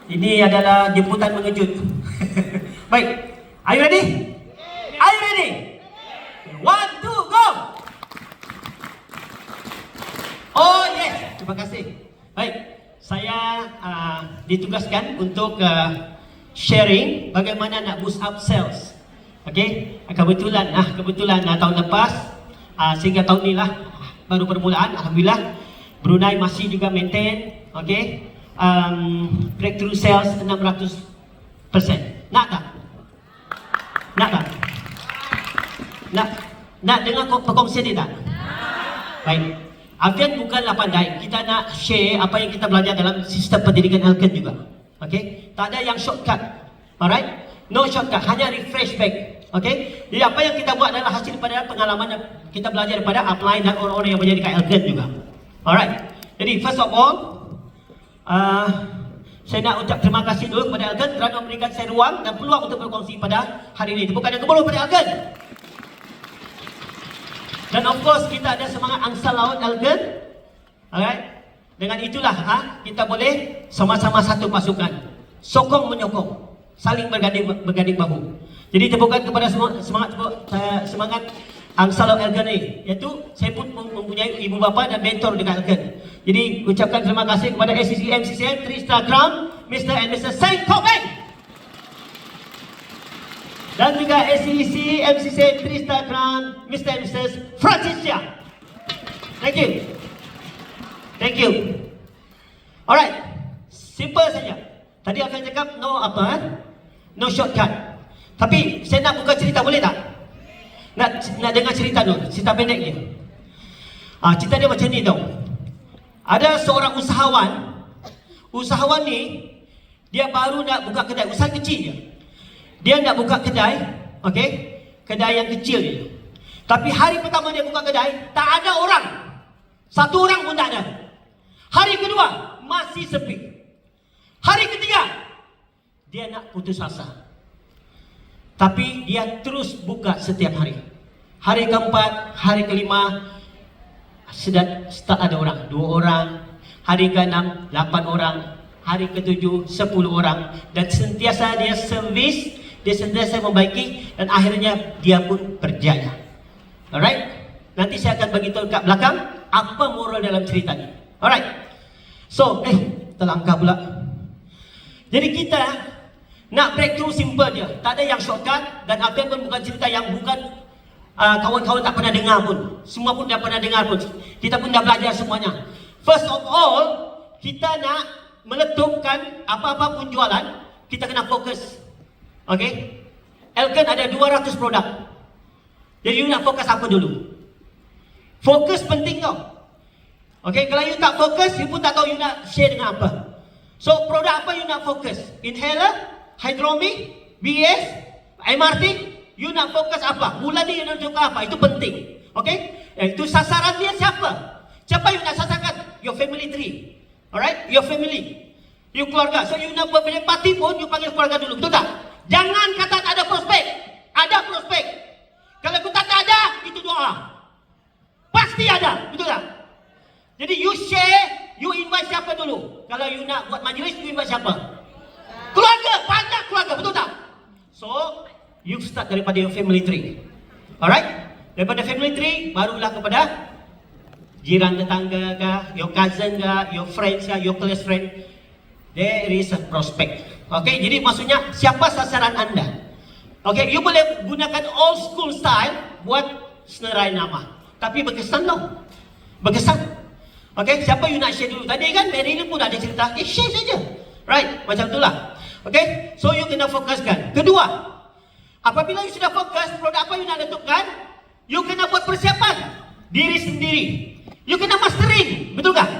Ini adalah jemputan mengejut. Baik, are you ready? Are you ready? One, two, go! Oh yes, terima kasih. Baik, saya ditugaskan untuk sharing bagaimana nak boost up sales. Okey, kebetulan tahun lepas sehingga tahun ni lah baru permulaan. Alhamdulillah, Brunei masih juga maintain. Okey, breakthrough sales 600%. Nak tak? Nak tak? Nak dengar perkongsian dia tak? Baik. Alken bukanlah pandai. Kita nak share apa yang kita belajar dalam sistem pendidikan Alken juga. Okey? Tak ada yang shortcut. Alright? No shortcut, hanya refresh back. Okey? Jadi apa yang kita buat adalah hasil daripada pengalaman yang kita belajar daripada upline dan orang-orang yang berada dekat Alken juga. Alright? Jadi first of all, saya nak ucap terima kasih dulu kepada Alken kerana memberikan saya ruang dan peluang untuk berkongsi pada hari ini. Tepukan yang gemuruh pada Alken. Dan of course kita ada semangat angsa laut Alken. Alright? Dengan itulah kita boleh sama-sama satu pasukan. Sokong menyokong, saling berganding bahu. Jadi tepukan kepada semangat angsa laut Alken ini. Iaitu saya pun mempunyai ibu bapa dan mentor dekat Alken. Jadi ucapkan terima kasih kepada SCC MCCM Trista Kram, Mr. and Mrs. Saint Kobeng. Dan juga SCC MCC Trista Kram, Mr. and Mrs. Francis Chia. Thank you. Thank you. Alright, simple saja. Tadi akan cakap no shortcut. Tapi saya nak buka cerita, boleh tak? Nak dengar cerita dulu, cerita pendek dia. Cerita dia macam ni tau. Ada seorang usahawan ni dia baru nak buka kedai, usaha kecil je. Dia nak buka kedai, okey? Kedai yang kecil je. Tapi hari pertama dia buka kedai, tak ada orang. Satu orang pun tak ada. Hari kedua, masih sepi. Hari ketiga, dia nak putus asa. Tapi dia terus buka setiap hari. Hari keempat, hari kelima, start ada orang, 2 orang. Hari ke-6, 8 orang. Hari ke-7, 10 orang. Dan sentiasa dia servis, dia sentiasa membaiki, dan akhirnya dia pun berjaya. Alright? Nanti saya akan beritahu kat belakang apa moral dalam cerita ni. Alright? So, terlangkah pula. Jadi kita nak breakthrough simple dia. Tak ada yang shortcut, dan apa pun bukan cerita yang bukan kawan-kawan tak pernah dengar pun. Semua pun dah pernah dengar pun. Kita pun dah belajar semuanya. First of all, kita nak meletupkan apa-apa pun jualan, kita kena fokus. Okey? Alken ada 200 produk. Jadi you nak fokus apa dulu? Fokus penting tau. Okey, kalau you tak fokus, you pun tak tahu you nak share dengan apa. So, produk apa you nak fokus? Inhaler, Hydromi, BS, MRT, you nak fokus apa? Bulan ni you nak tunjuk apa? Itu penting. Okey? Itu sasaran dia siapa? Siapa you nak sasarkan? Your family tree. Alright? Your family. You keluarga. So you nak buat party pun, you panggil keluarga dulu. Betul tak? Jangan kata tak ada prospek. Ada prospek. Kalau kita tak ada, itu doa. Pasti ada. Betul tak? Jadi you share, you invite siapa dulu? Kalau you nak buat majlis, you invite siapa? Keluarga. Banyak keluarga. Betul tak? So, you start daripada your family tree. Alright? Daripada family tree, barulah kepada jiran tetangga kah, your cousin kah, your friends kah, your close friend. There is a prospect. Okay, jadi maksudnya siapa sasaran anda? Okay, you boleh gunakan old school style buat senarai nama, tapi berkesan tau. Berkesan. Okay, siapa you nak share dulu? Tadi kan Mary pun ada cerita, share saja. Right, macam itulah. Okay, so you kena fokuskan. Kedua, apabila you sudah fokus, produk apa you nak letupkan, you kena buat persiapan diri sendiri. You kena mastering, betul tak?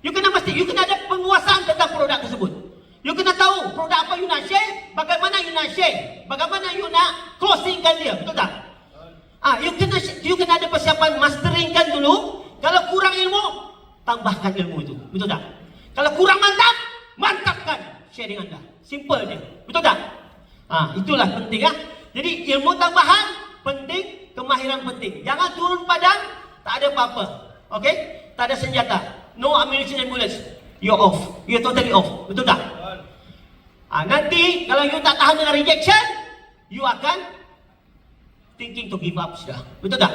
You kena ada penguasaan tentang produk tersebut. You kena tahu produk apa you nak share, bagaimana you nak share, bagaimana you nak closingkan dia, betul tak? You kena ada persiapan masteringkan dulu. Kalau kurang ilmu, tambahkan ilmu itu, betul tak? Kalau kurang mantap, mantapkan sharing anda. Simple je, betul tak? Itulah penting . Jadi ilmu tambahan penting, kemahiran penting. Jangan turun padang, tak ada apa-apa. Okay? Tak ada senjata. No ammunition and bullets. You're off. You're totally off. Betul tak? Nanti kalau you tak tahan dengan rejection, you akan thinking to give up sudah. Betul tak?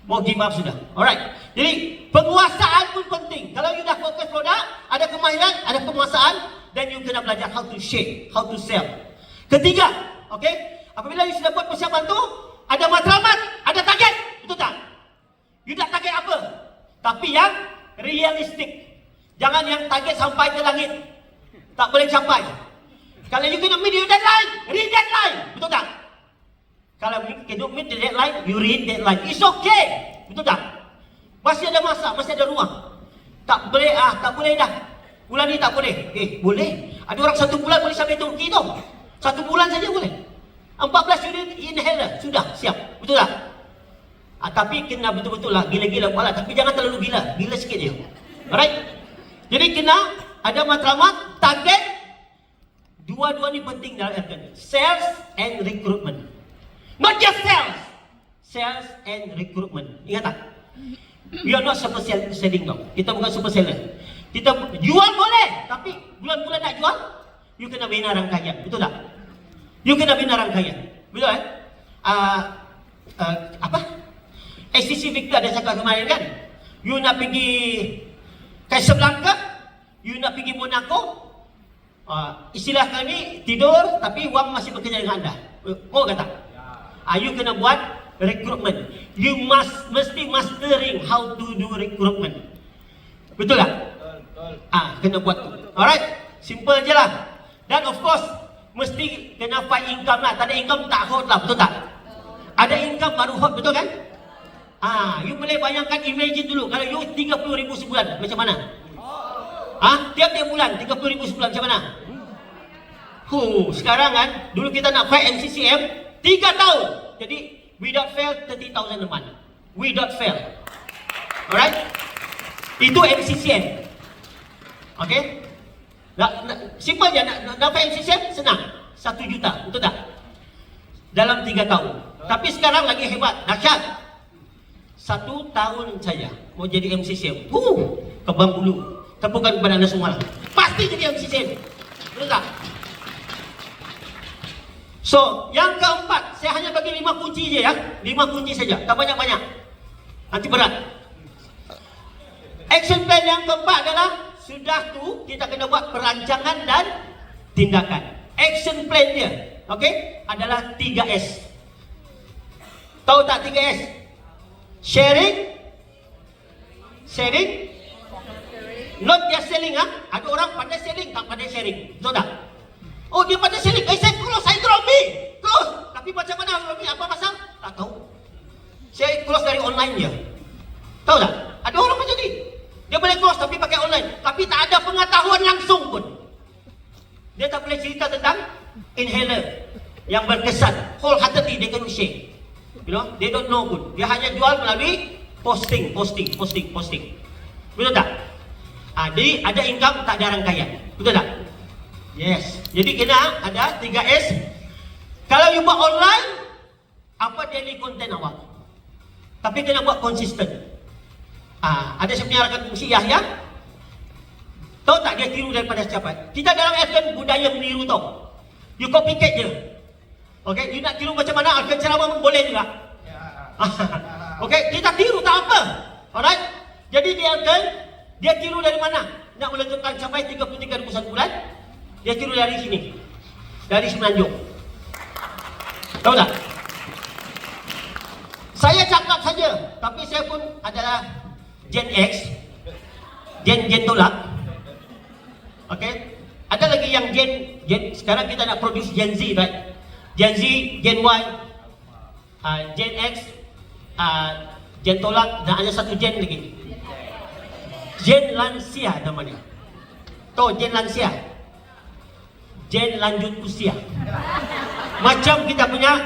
Mau give up sudah. Alright. Jadi penguasaan pun penting. Kalau you dah fokus produk, ada kemahiran, ada penguasaan, then you kena belajar how to shape, how to sell. Ketiga, okay? Apabila you sudah buat persiapan tu, ada matlamat, ada target. Betul tak? You nak target apa? Tapi yang realistik. Jangan yang target sampai ke langit. Tak boleh sampai. Kalau you kena meet your deadline, read deadline. Betul tak? Kalau you cannot meet the deadline, you read deadline. It's okay. Betul tak? Masih ada masa, masih ada ruang. Tak boleh, tak boleh dah. Bulan ni tak boleh. Boleh. Ada orang 1 bulan boleh sampai Turki tu. 1 bulan saja boleh. 14 unit inhaler, sudah, siap. Betul tak? Tapi kena betul-betul lah, gila-gila buat lah. Tapi jangan terlalu gila. Gila sikit je. Alright? Jadi kena ada matlamat, target. Dua-dua ni penting dalam airgun. Sales and recruitment. Not just sales. Sales and recruitment. Ingat tak? We are not super selling tau. Kita bukan super seller. Kita jual boleh, tapi bulan-bulan nak jual, you kena bina rangkaian. Betul tak? You kena bina rangkaian. Betul kan? SCC Victor ada cakap kemarin kan? You nak pergi Casablanca, you nak pergi Monaco, istilah kami tidur tapi wang masih bekerja dengan anda. Oh kata. You kena buat recruitment. You mesti mastering how to do recruitment. Betul tak? Betul. Kena buat tu. Alright, simple je lah. Dan of course mesti kena find income lah. Tak ada income tak hot lah, betul tak? Ada income baru hot, betul kan? You boleh bayangkan, imagine dulu kalau you 30,000 sebulan, macam mana? Tiap-tiap bulan 30,000 sebulan, macam mana? Sekarang kan, dulu kita nak fight MCCM 3 tahun. Jadi without fail 30,000 a month. Without fail. Alright? Itu MCCM. Okay? Simple je, nak fight MCCM senang. 1 juta, betul tak? Dalam 3 tahun. Tapi sekarang lagi hebat, dahsyat. 1 tahun saja mau jadi MCCM. Kebang bulu. Tepukan kepada anda semua. Pasti jadi MCCM. Betul tak? So, yang keempat, saya hanya bagi 5 kunci je ya. 5 kunci saja, tak banyak-banyak. Nanti berat. Action plan yang keempat adalah, sudah tu kita kena buat perancangan dan tindakan. Action plan dia, okay, adalah 3S. Tahu tak 3S? Sharing, not just selling. Ada orang pandai selling, tak pandai sharing. Betul tak? Oh, dia pandai selling. Saya drop me. Close. Tapi macam mana drop me? Apa pasal? Tak tahu. Saya close dari online je. Tahu tak? Ada orang macam ni. Dia boleh close tapi pakai online. Tapi tak ada pengetahuan langsung pun. Dia tak boleh cerita tentang inhaler yang berkesan. Wholeheartedly they cannot share. You know, they don't know pun. Dia hanya jual melalui posting. Betul tak? Jadi ada income, tak ada rangkaian. Betul tak? Yes. Jadi kena ada 3S. Kalau you buat online, apa daily content awak? Tapi kena buat konsisten. Ada saya punya rakan fungsi Yahya. Tahu tak dia tiru daripada siapa? Kita dalam airgun budaya meniru tau. You copycat je. Okay, you nak tiru macam mana? Airgun ceramah pun boleh juga. Okay, kita tiru tak apa. Alright. Jadi dia tiru dari mana? Nak menentukan sampai 33 satu bulan. Dia tiru dari sini. Dari Semenanjung. Tahu tak? Saya cakap saja, tapi saya pun adalah Gen X. Gen tolak. Okay? Ada lagi yang Gen sekarang kita nak produce Gen Z, right? Gen Z, Gen Y, Gen X, Gen tolak, dan ada satu Gen lagi. Gen lansia namanya. Tahu Gen lansia? Gen lanjut usia. Macam kita punya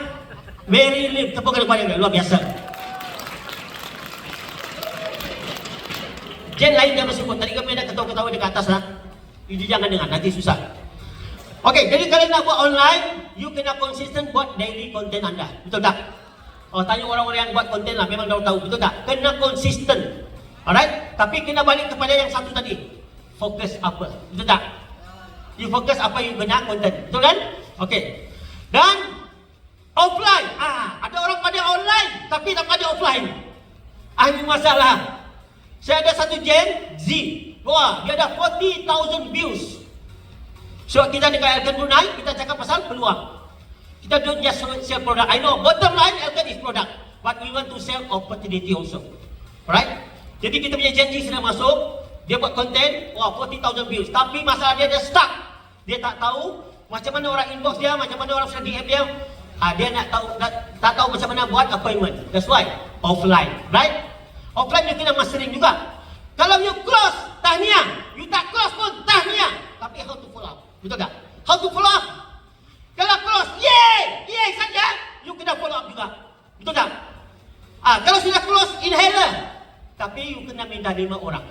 Mary Lim, tepukan kepada dia, luar biasa. Gen lain dia masih pun, tadi kami dah ketawa-ketawa dekat atas lah. Ini jangan dengar, nanti susah. Okay, jadi kalau nak buat online, you kena konsisten buat daily content anda. Betul tak? Tanya orang-orang yang buat konten lah, memang dah tahu, betul tak? Kena konsisten. Alright? Tapi kena balik kepada yang satu tadi. Fokus apa? Betul tak? You fokus apa you banyak content. Betul kan? Okey. Dan offline. Ada orang pada online tapi tak pada offline. Ini masalah. Saya ada satu Gen Z. Wah, dia ada 40,000 views. So kita dekat Elkan Brunei, kita cakap pasal peluang. Kita don't just sell product. I know bottom line Elkan is product, but we want to sell opportunity also. Alright? Jadi kita punya janji sudah masuk. Dia buat konten, wah 40,000 views. Tapi masalah dia stuck. Dia tak tahu macam mana orang inbox dia, macam mana orang sudah DM dia. Dia nak tahu, tak tahu macam mana buat appointment. That's why offline, right? Offline you kena mastering juga. Kalau you close, tahniah. You tak close pun, tahniah. Tapi how to follow up? Betul tak? How to follow up? Kalau close, yay saja. You kena follow up juga. Betul tak? Kalau sudah close, inhaler. Tapi you kena minta 5 orang.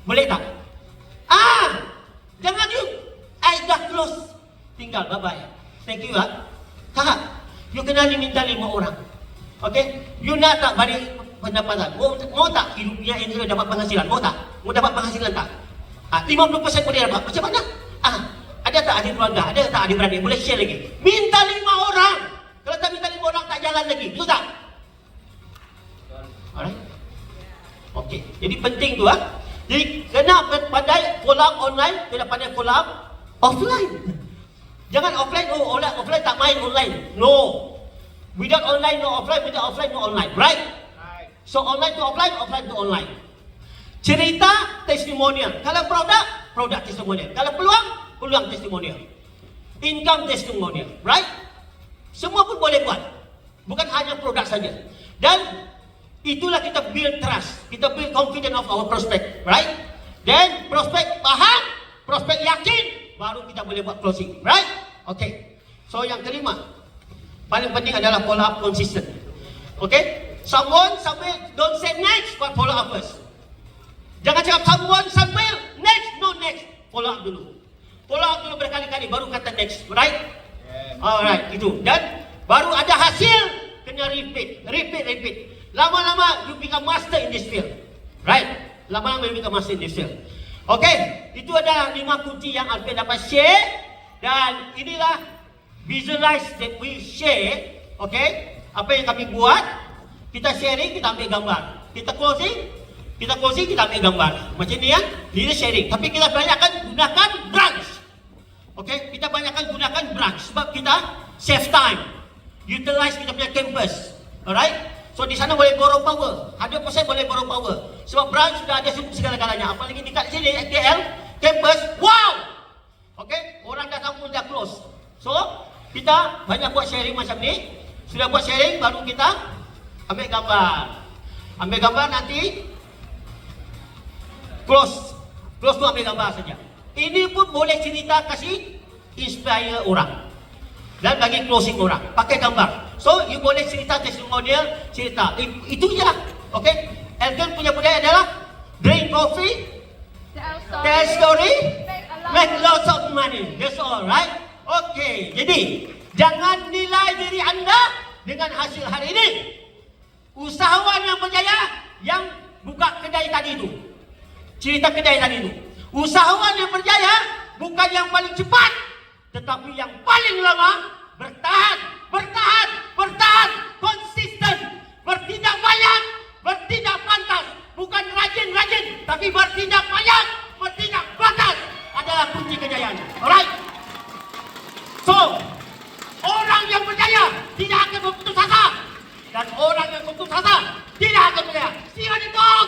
Boleh tak? Jangan you dah close. Tinggal, bye-bye. Thank you Tak. You kena minta 5 orang. Okay? You nak tak balik pendapatan? Mau tak hidupnya ini dapat penghasilan? Mau tak? Mau dapat penghasilan tak? 50% boleh dapat. Macam mana? Ada tak adik keluarga? Ada tak adik beradik? Boleh share lagi. Minta 5 orang. Kalau tak minta 5 orang tak jalan lagi. Betul tak? Alright? Okay. Jadi penting tu Jadi kena pandai follow up online, kena pandai follow up offline. Jangan offline, offline tak main online. No. Without online, no offline. Without offline, no online. Right? So online to offline, offline to online. Cerita, testimonial. Kalau produk testimonial. Kalau peluang testimonial. Income testimonial. Right? Semua pun boleh buat. Bukan hanya produk saja. Dan itulah kita build trust. Kita build confidence of our prospect. Right? Then prospect faham, prospect yakin, baru kita boleh buat closing. Right? Okay. So yang kelima, paling penting adalah follow up consistent. Okay? Someone don't say next, but follow up first. Jangan cakap someone next, no next. Follow up dulu. Follow up dulu berkali-kali, baru kata next. Right? Alright, itu. Dan baru ada hasil, kena repeat. Lama-lama you become master in this field. Right? Lama-lama you become master in this field. Okay, itu adalah 5 kunci yang Alfian dapat share. Dan inilah visualize that we share. Okay, apa yang kami buat. Kita sharing, kita ambil gambar. Kita closing, kita ambil gambar. Macam ni ini sharing. Tapi kita banyakkan gunakan branch. Okay, kita banyakkan gunakan branch. Sebab kita save time. Utilize kita punya campus. Alright. So di sana boleh borrow power. 100% boleh borrow power. Sebab branch sudah ada segala-galanya. Apalagi dekat sini KL campus. Wow. Okay, orang datang pun dah close. So kita banyak buat sharing macam ni. Sudah buat sharing, baru kita ambil gambar nanti close tu ambil gambar saja. Ini pun boleh cerita, kasih inspire orang dan bagi closing orang pakai gambar. So you boleh cerita testimonial, cerita itu je lah. Okay, Elkan punya budaya adalah drink coffee, tell story, make lots of money. That's all, right? Okay, jadi jangan nilai diri anda dengan hasil hari ini. Usahawan yang berjaya yang buka kedai tadi itu. Cerita kedai tadi itu. Usahawan yang berjaya bukan yang paling cepat, tetapi yang paling lama, bertahan, konsisten, bertindak banyak, bertindak pantas, bukan rajin, tapi bertindak banyak, bertindak pantas adalah kunci kejayaan. Alright? So, orang yang berjaya tidak akan berputus asa. Dan orang yang putus asa tidak akan berjaya. See you on the top.